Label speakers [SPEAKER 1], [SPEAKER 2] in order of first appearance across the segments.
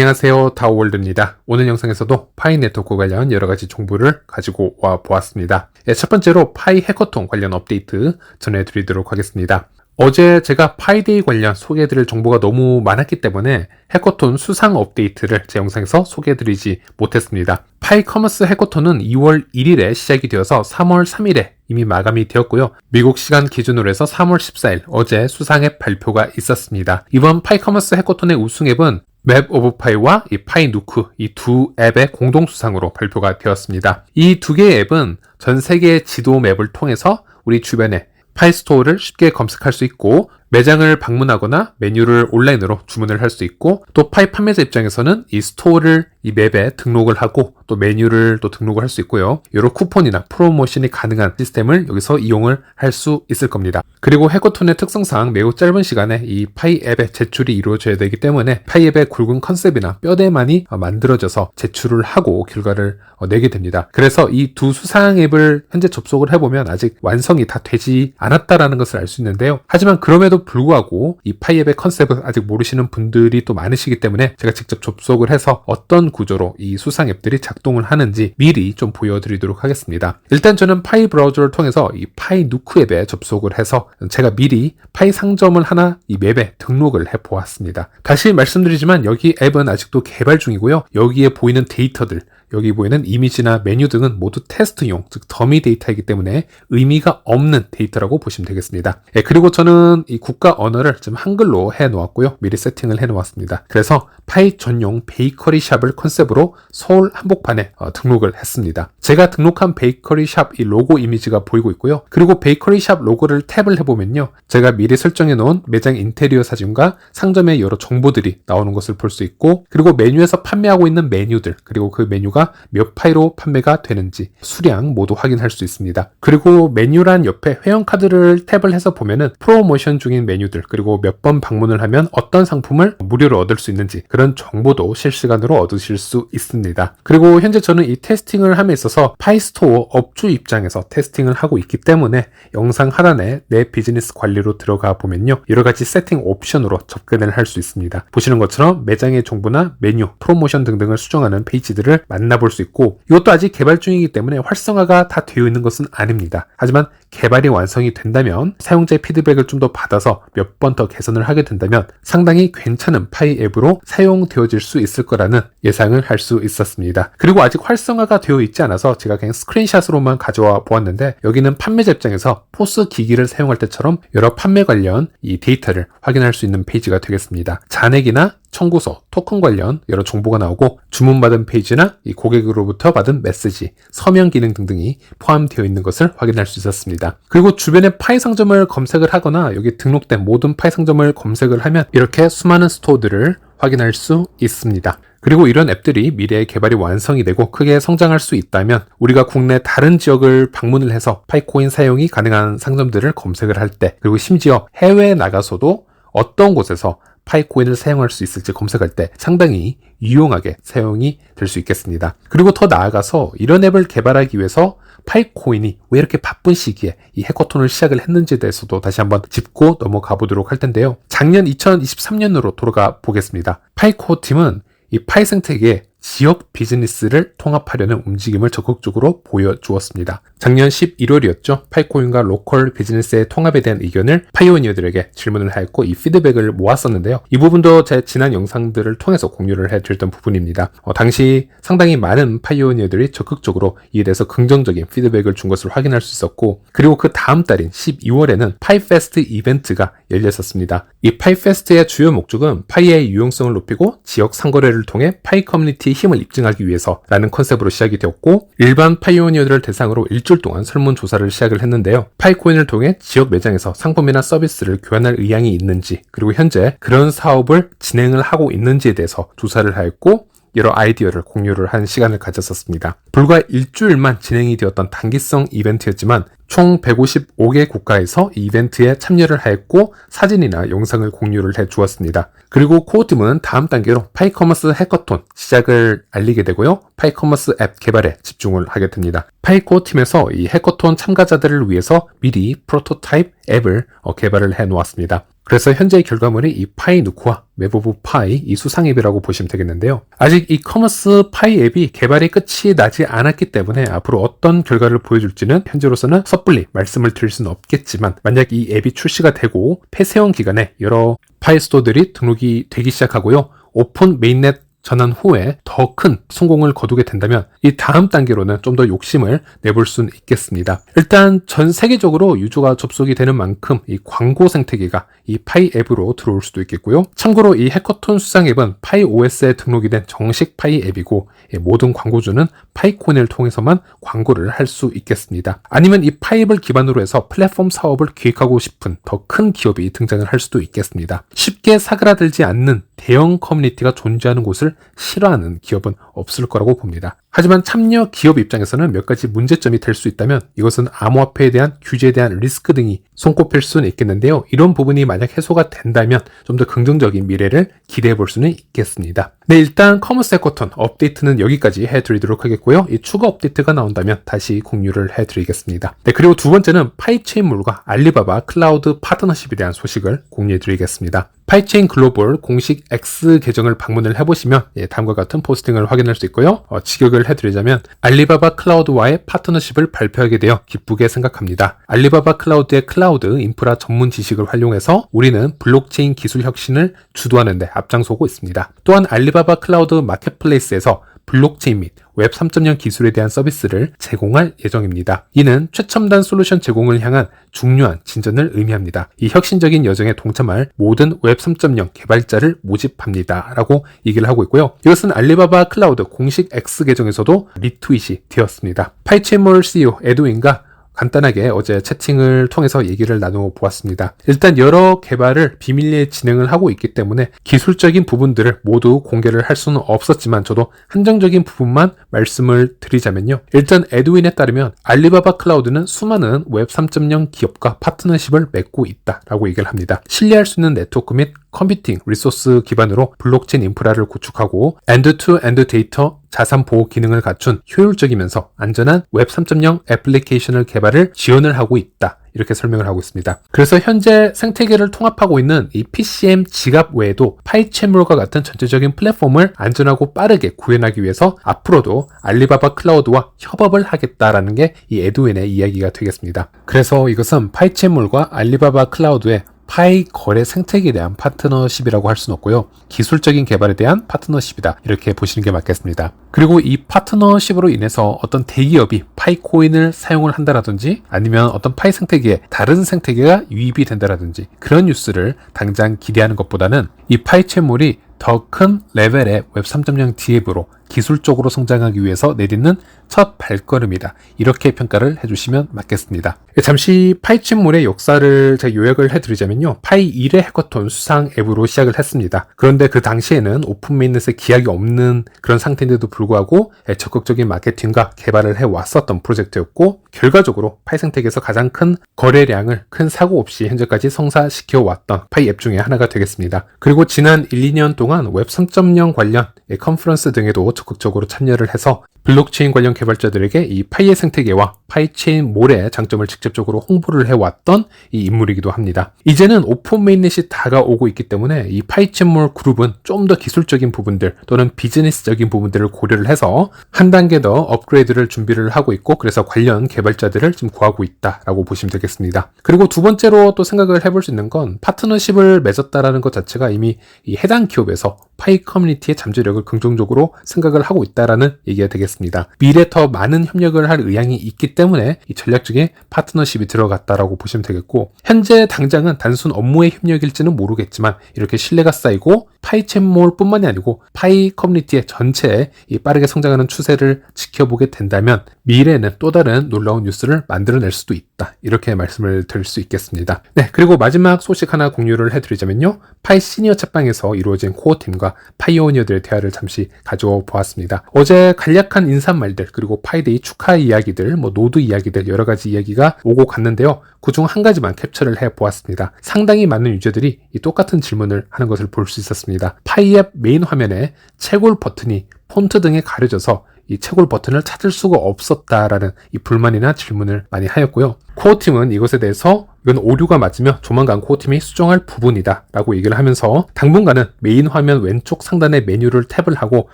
[SPEAKER 1] 안녕하세요, 다오월드입니다. 오늘 영상에서도 파이 네트워크 관련 여러가지 정보를 가지고 와 보았습니다. 첫 번째로 파이 해커톤 관련 업데이트 전해드리도록 하겠습니다. 어제 제가 파이데이 관련 소개해드릴 정보가 너무 많았기 때문에 해커톤 수상 업데이트를 제 영상에서 소개해드리지 못했습니다. 파이 커머스 해커톤은 2월 1일에 시작이 되어서 3월 3일에 이미 마감이 되었고요. 미국 시간 기준으로 해서 3월 14일 어제 수상앱 발표가 있었습니다. 이번 파이 커머스 해커톤의 우승앱은 맵 오브 파이와 이 파이 누크 이 두 앱의 공동 수상으로 발표가 되었습니다. 이 두 개의 앱은 전 세계의 지도 맵을 통해서 우리 주변에 파이 스토어를 쉽게 검색할 수 있고 매장을 방문하거나 메뉴를 온라인으로 주문을 할 수 있고 또 파이 판매자 입장에서는 이 스토어를 이 맵에 등록을 하고 또 메뉴를 또 등록을 할 수 있고요. 여러 쿠폰이나 프로모션이 가능한 시스템을 여기서 이용을 할 수 있을 겁니다. 그리고 해커톤의 특성상 매우 짧은 시간에 이 파이 앱의 제출이 이루어져야 되기 때문에 파이 앱의 굵은 컨셉이나 뼈대만이 만들어져서 제출을 하고 결과를 내게 됩니다. 그래서 이 두 수상 앱을 현재 접속을 해보면 아직 완성이 다 되지 않았다라는 것을 알 수 있는데요. 하지만 그럼에도 불구하고 이 파이 앱의 컨셉을 아직 모르시는 분들이 또 많으시기 때문에 제가 직접 접속을 해서 어떤 구조로 이 수상 앱들이 작동을 하는지 미리 좀 보여드리도록 하겠습니다. 일단 저는 파이 브라우저를 통해서 이 파이 누크 앱에 접속을 해서 제가 미리 파이 상점을 하나 이 맵에 등록을 해 보았습니다. 다시 말씀드리지만 여기 앱은 아직도 개발 중이고요. 여기에 보이는 데이터들, 여기 보이는 이미지나 메뉴 등은 모두 테스트용, 즉 더미 데이터이기 때문에 의미가 없는 데이터라고 보시면 되겠습니다. 그리고 저는 이 국가 언어를 지금 한글로 해 놓았고요. 미리 세팅을 해 놓았습니다. 그래서 파이 전용 베이커리 샵을 컨셉으로 서울 한복판에 등록을 했습니다. 제가 등록한 베이커리 샵 이 로고 이미지가 보이고 있고요. 그리고 베이커리 샵 로고를 탭을 해보면요. 제가 미리 설정해 놓은 매장 인테리어 사진과 상점의 여러 정보들이 나오는 것을 볼 수 있고 그리고 메뉴에서 판매하고 있는 메뉴들 그리고 그 메뉴가 몇 파이로 판매가 되는지 수량 모두 확인할 수 있습니다. 그리고 메뉴란 옆에 회원카드를 탭을 해서 보면은 프로모션 중인 메뉴들 그리고 몇 번 방문을 하면 어떤 상품을 무료로 얻을 수 있는지 그런 정보도 실시간으로 얻으실 수 있습니다. 그리고 현재 저는 이 테스팅을 함에 있어서 파이스토어 업주 입장에서 테스팅을 하고 있기 때문에 영상 하단에 내 비즈니스 관리로 들어가 보면요. 여러가지 세팅 옵션으로 접근을 할 수 있습니다. 보시는 것처럼 매장의 정보나 메뉴, 프로모션 등등을 수정하는 페이지들을 만나볼 수 있고 이것도 아직 개발 중이기 때문에 활성화가 다 되어 있는 것은 아닙니다. 하지만 개발이 완성이 된다면 사용자의 피드백을 좀 더 받아서 몇 번 더 개선을 하게 된다면 상당히 괜찮은 파이 앱으로 사용되어질 수 있을 거라는 예상을 할 수 있었습니다. 그리고 아직 활성화가 되어 있지 않아서 제가 그냥 스크린샷으로만 가져와 보았는데 여기는 판매자 입장에서 포스 기기를 사용할 때처럼 여러 판매 관련 이 데이터를 확인할 수 있는 페이지가 되겠습니다. 잔액이나 청구서, 토큰 관련 여러 정보가 나오고 주문받은 페이지나 이 고객으로부터 받은 메시지, 서명 기능 등등이 포함되어 있는 것을 확인할 수 있었습니다. 그리고 주변에 파이 상점을 검색을 하거나 여기 등록된 모든 파이 상점을 검색을 하면 이렇게 수많은 스토어들을 확인할 수 있습니다. 그리고 이런 앱들이 미래에 개발이 완성이 되고 크게 성장할 수 있다면 우리가 국내 다른 지역을 방문을 해서 파이코인 사용이 가능한 상점들을 검색을 할 때 그리고 심지어 해외에 나가서도 어떤 곳에서 파이코인을 사용할 수 있을지 검색할 때 상당히 유용하게 사용이 될 수 있겠습니다. 그리고 더 나아가서 이런 앱을 개발하기 위해서 파이코인이 왜 이렇게 바쁜 시기에 이 해커톤을 시작을 했는지에 대해서도 다시 한번 짚고 넘어가 보도록 할 텐데요. 작년 2023년으로 돌아가 보겠습니다. 파이코 팀은 이 파이 생태계에 지역 비즈니스를 통합하려는 움직임을 적극적으로 보여주었습니다. 작년 11월이었죠. 파이코인과 로컬 비즈니스의 통합에 대한 의견을 파이오니어들에게 질문을 하였고 이 피드백을 모았었는데요. 이 부분도 제 지난 영상들을 통해서 공유를 해드렸던 부분입니다. 당시 상당히 많은 파이오니어들이 적극적으로 이에 대해서 긍정적인 피드백을 준 것을 확인할 수 있었고 그리고 그 다음 달인 12월에는 파이페스트 이벤트가 열렸었습니다. 이 파이페스트의 주요 목적은 파이의 유용성을 높이고 지역 상거래를 통해 파이 커뮤니티 힘을 입증하기 위해서라는 컨셉으로 시작이 되었고 일반 파이오니어들을 대상으로 일주일 동안 설문조사를 시작을 했는데요. 파이코인을 통해 지역 매장에서 상품이나 서비스를 교환할 의향이 있는지 그리고 현재 그런 사업을 진행을 하고 있는지에 대해서 조사를 하였고 여러 아이디어를 공유를 한 시간을 가졌었습니다. 불과 일주일만 진행이 되었던 단기성 이벤트였지만 총 155개 국가에서 이 이벤트에 참여를 하였고 사진이나 영상을 공유를 해 주었습니다. 그리고 코어팀은 다음 단계로 파이커머스 해커톤 시작을 알리게 되고요. 파이커머스 앱 개발에 집중을 하게 됩니다. 파이코어팀에서 이 해커톤 참가자들을 위해서 미리 프로토타입 앱을 개발을 해 놓았습니다. 그래서 현재의 결과물이 이 파이 누크와 맵 오브 파이 이 수상 앱이라고 보시면 되겠는데요. 아직 이 커머스 파이 앱이 개발이 끝이 나지 않았기 때문에 앞으로 어떤 결과를 보여줄지는 현재로서는 섣불리 말씀을 드릴 수는 없겠지만, 만약 이 앱이 출시가 되고 폐쇄형 기간에 여러 파이 스토어들이 등록이 되기 시작하고요, 오픈 메인넷 전환 후에 더 큰 성공을 거두게 된다면 이 다음 단계로는 좀 더 욕심을 내볼 수는 있겠습니다. 일단 전 세계적으로 유저가 접속이 되는 만큼 이 광고 생태계가 이 파이 앱으로 들어올 수도 있겠고요. 참고로 이 해커톤 수상 앱은 파이 OS에 등록이 된 정식 파이 앱이고, 모든 광고주는 파이코인을 통해서만 광고를 할 수 있겠습니다. 아니면 이 파이 앱을 기반으로 해서 플랫폼 사업을 기획하고 싶은 더 큰 기업이 등장을 할 수도 있겠습니다. 쉽게 사그라들지 않는 대형 커뮤니티가 존재하는 곳을 싫어하는 기업은 없을 거라고 봅니다. 하지만 참여 기업 입장에서는 몇 가지 문제점이 될 수 있다면, 이것은 암호화폐에 대한 규제에 대한 리스크 등이 손꼽힐 수는 있겠는데요. 이런 부분이 만약 해소가 된다면 좀 더 긍정적인 미래를 기대해 볼 수는 있겠습니다. 네, 일단 커머스 해커톤 업데이트는 여기까지 해드리도록 하겠고요. 이 추가 업데이트가 나온다면 다시 공유를 해드리겠습니다. 네, 그리고 두 번째는 파이체인몰과 알리바바 클라우드 파트너십에 대한 소식을 공유해드리겠습니다. 파이체인 글로벌 공식 X 계정을 방문을 해보시면 다음과 같은 포스팅을 확인할 수 있고요. 직역을 해드리자면, 알리바바 클라우드와의 파트너십을 발표하게 되어 기쁘게 생각합니다. 알리바바 클라우드의 클라우드 인프라 전문 지식을 활용해서 우리는 블록체인 기술 혁신을 주도하는 데 앞장서고 있습니다. 또한 알리바바 클라우드 마켓플레이스에서 블록체인 및 웹 3.0 기술에 대한 서비스를 제공할 예정입니다. 이는 최첨단 솔루션 제공을 향한 중요한 진전을 의미합니다. 이 혁신적인 여정에 동참할 모든 웹 3.0 개발자를 모집합니다 라고 얘기를 하고 있고요. 이것은 알리바바 클라우드 공식 X 계정에서도 리트윗이 되었습니다. 파이체인몰 CEO 에드윈과 간단하게 어제 채팅을 통해서 얘기를 나누어 보았습니다. 일단 여러 개발을 비밀리에 진행을 하고 있기 때문에 기술적인 부분들을 모두 공개를 할 수는 없었지만, 저도 한정적인 부분만 말씀을 드리자면요. 일단 에드윈에 따르면 알리바바 클라우드는 수많은 웹 3.0 기업과 파트너십을 맺고 있다라고 얘기를 합니다. 신뢰할 수 있는 네트워크 및 컴퓨팅 리소스 기반으로 블록체인 인프라를 구축하고 엔드-투-엔드 데이터 자산 보호 기능을 갖춘 효율적이면서 안전한 웹 3.0 애플리케이션을 개발을 지원을 하고 있다, 이렇게 설명을 하고 있습니다. 그래서 현재 생태계를 통합하고 있는 이 PCM 지갑 외에도 파이체인몰과 같은 전체적인 플랫폼을 안전하고 빠르게 구현하기 위해서 앞으로도 알리바바 클라우드와 협업을 하겠다라는 게 이 에드윈의 이야기가 되겠습니다. 그래서 이것은 파이체인몰과 알리바바 클라우드의 파이 거래 생태계에 대한 파트너십이라고 할 수는 없고요. 기술적인 개발에 대한 파트너십이다, 이렇게 보시는 게 맞겠습니다. 그리고 이 파트너십으로 인해서 어떤 대기업이 파이코인을 사용을 한다라든지, 아니면 어떤 파이 생태계에 다른 생태계가 유입이 된다라든지, 그런 뉴스를 당장 기대하는 것보다는 이 파이체인몰이 더 큰 레벨의 웹 3.0 디앱으로 기술적으로 성장하기 위해서 내딛는 첫 발걸음이다, 이렇게 평가를 해주시면 맞겠습니다. 잠시 파이체인몰의 역사를 제가 요약을 해드리자면요, 파이 1회 해커톤 수상 앱으로 시작을 했습니다. 그런데 그 당시에는 오픈 메인넷에 기약이 없는 그런 상태인데도 불구하고 적극적인 마케팅과 개발을 해왔었던 프로젝트였고, 결과적으로 파이 생태계에서 가장 큰 거래량을 큰 사고 없이 현재까지 성사시켜왔던 파이 앱 중에 하나가 되겠습니다. 그리고 지난 1, 2년 동안 웹 3.0 관련 컨퍼런스 등에도 적극적으로 참여를 해서 블록체인 관련 개발자들에게 이 파이의 생태계와 파이체인몰의 장점을 직접적으로 홍보를 해왔던 이 인물이기도 합니다. 이제는 오픈 메인넷이 다가오고 있기 때문에 이 파이체인몰 그룹은 좀 더 기술적인 부분들 또는 비즈니스적인 부분들을 고려를 해서 한 단계 더 업그레이드를 준비를 하고 있고, 그래서 관련 개발자들을 지금 구하고 있다라고 보시면 되겠습니다. 그리고 두 번째로 또 생각을 해볼 수 있는 건, 파트너십을 맺었다라는 것 자체가 이미 이 해당 기업에서 파이 커뮤니티의 잠재력을 긍정적으로 생각을 하고 있다라는 얘기가 되겠습니다. 미래 더 많은 협력을 할 의향이 있기 때문에 이 전략적인 파트너십이 들어갔다라고 보시면 되겠고, 현재 당장은 단순 업무의 협력일지는 모르겠지만 이렇게 신뢰가 쌓이고 파이체인몰 뿐만이 아니고 파이 커뮤니티의 전체에 이 빠르게 성장하는 추세를 지켜보게 된다면 미래에는 또 다른 놀라운 뉴스를 만들어낼 수도 있다, 이렇게 말씀을 드릴 수 있겠습니다. 네, 그리고 마지막 소식 하나 공유를 해드리자면요, 파이 시니어 챗방에서 이루어진 코어팀과 파이오니어들의 대화를 잠시 가져와 보았습니다. 어제 간략한 인사말들, 그리고 파이데이 축하 이야기들, 노드 이야기들, 여러 가지 이야기가 오고 갔는데요, 그중 한 가지만 캡처를 해보았습니다. 상당히 많은 유저들이 이 똑같은 질문을 하는 것을 볼 수 있었습니다. 파이앱 메인 화면에 채굴 버튼이 폰트 등에 가려져서 이 채굴 버튼을 찾을 수가 없었다라는 이 불만이나 질문을 많이 하였고요. 코어팀은 이것에 대해서 이건 오류가 맞으며 조만간 코어팀이 수정할 부분이다 라고 얘기를 하면서 당분간은 메인 화면 왼쪽 상단의 메뉴를 탭을 하고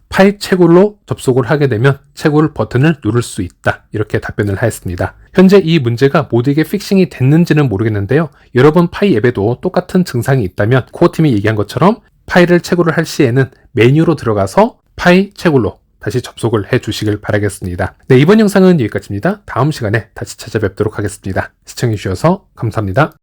[SPEAKER 1] 파이 채굴로 접속을 하게 되면 채굴 버튼을 누를 수 있다, 이렇게 답변을 하였습니다. 현재 이 문제가 모두에게 픽싱이 됐는지는 모르겠는데요. 여러분 파이 앱에도 똑같은 증상이 있다면 코어팀이 얘기한 것처럼 파일을 채굴을 할 시에는 메뉴로 들어가서 파이 채굴로 다시 접속을 해 주시길 바라겠습니다. 네, 이번 영상은 여기까지입니다. 다음 시간에 다시 찾아뵙도록 하겠습니다. 시청해 주셔서 감사합니다.